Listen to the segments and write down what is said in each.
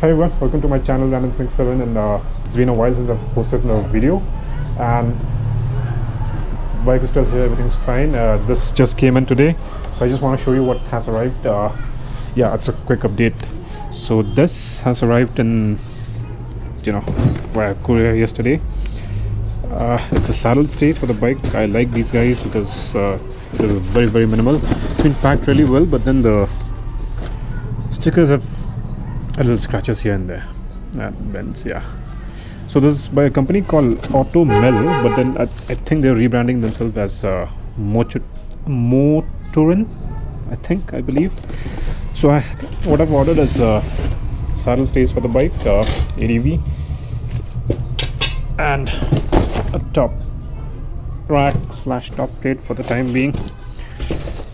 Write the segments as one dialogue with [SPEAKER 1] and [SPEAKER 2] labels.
[SPEAKER 1] Hi everyone, welcome to my channel Random67, and it's been a while since I've posted a video, and bike is still here, everything's fine. This just came in today, so I just want to show you what has arrived. Yeah, it's a quick update. So this has arrived in via courier yesterday. It's a saddle stay for the bike. I like these guys because it is very minimal. It's been packed really well, but then the stickers have a little scratches here and there and bends. Yeah, so this is by a company called Automel, but then I think they're rebranding themselves as Motourenn, I believe. So what I've ordered is saddle stays for the bike, ADV, and a top rack / top plate for the time being,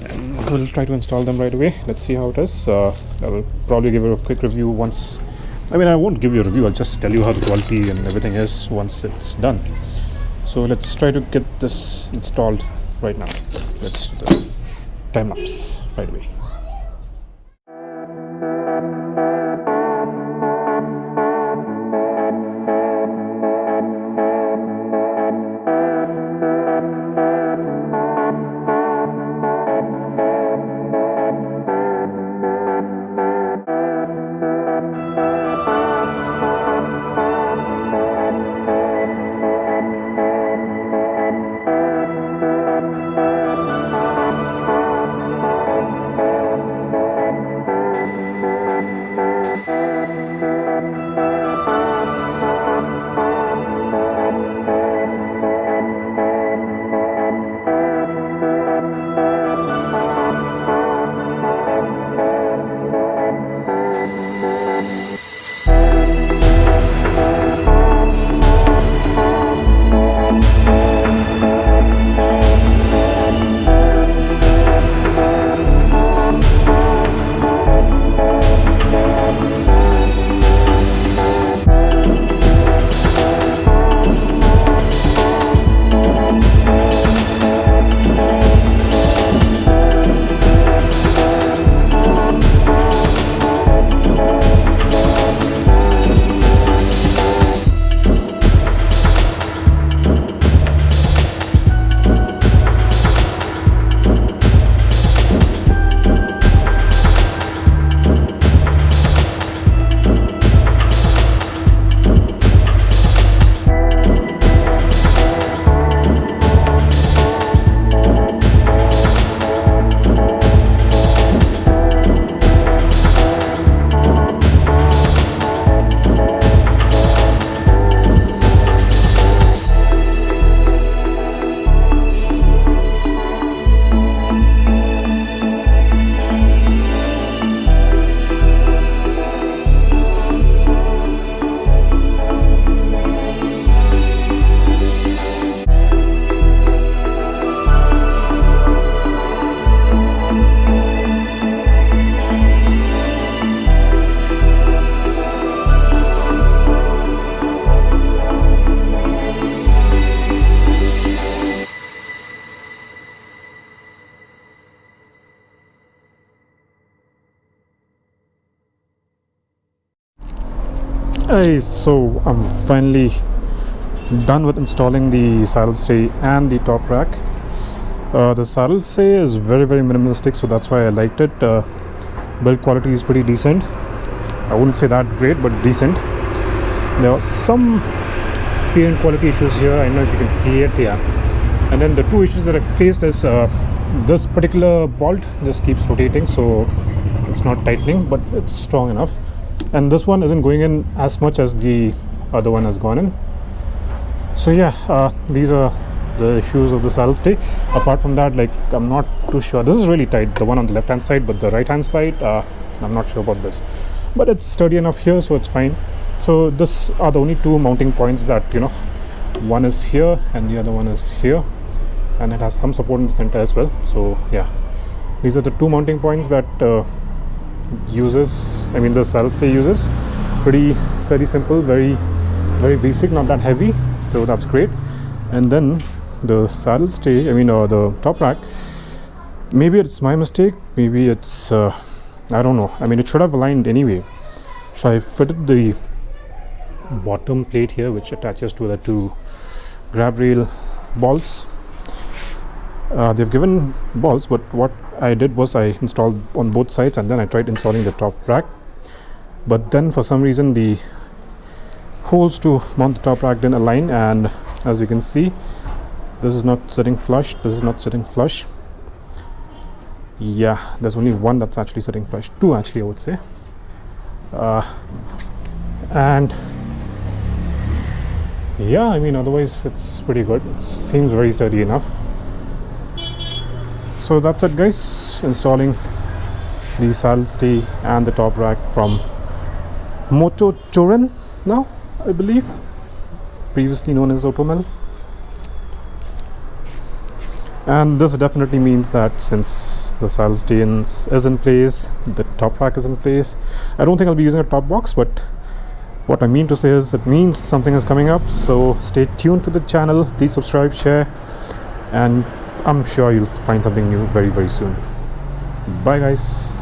[SPEAKER 1] and we'll try to install them right away. Let's see how it is. I will probably give you a quick review once. I won't give you a review, I'll just tell you how the quality and everything is once it's done. So let's try to get this installed right now. Let's do this time lapse right away. So I'm finally done with installing the saddle stay and the top rack. The saddle stay is very minimalistic, so that's why I liked it. Build quality is pretty decent. I wouldn't say that great, but decent. There are some parent quality issues here. I don't know if you can see it. Yeah, and then the two issues that I faced is this particular bolt just keeps rotating, so it's not tightening, but it's strong enough. And this one isn't going in as much as the other one has gone in. So yeah, these are the issues of the saddle stay. Apart from that, I'm not too sure. This is really tight, the one on the left hand side, but the right hand side, I'm not sure about this. But it's sturdy enough here, so it's fine. So this are the only two mounting points that, one is here and the other one is here, and it has some support in the center as well. So yeah, these are the two mounting points that the saddle stay uses. Very simple, very basic, not that heavy, so that's great. And then the saddle stay, the top rack, maybe it's my mistake, maybe it's I don't know, it should have aligned anyway. So I fitted the bottom plate here, which attaches to the two grab rail balls. They've given balls, but what I did was I installed on both sides, and then I tried installing the top rack. But then for some reason the holes to mount the top rack didn't align, and as you can see, this is not sitting flush, this is not sitting flush. Yeah, there's only one that's actually sitting flush, two actually I would say. And yeah, I mean, otherwise it's pretty good. It seems very sturdy enough. So that's it guys, installing the saddle stay and the top rack from Motourenn now, I believe, previously known as Automel. And this definitely means that since the saddle stay is in place, the top rack is in place, I don't think I'll be using a top box, but what I mean to say is it means something is coming up. So stay tuned to the channel, please subscribe, share, and I'm sure you'll find something new very, very soon. Bye guys.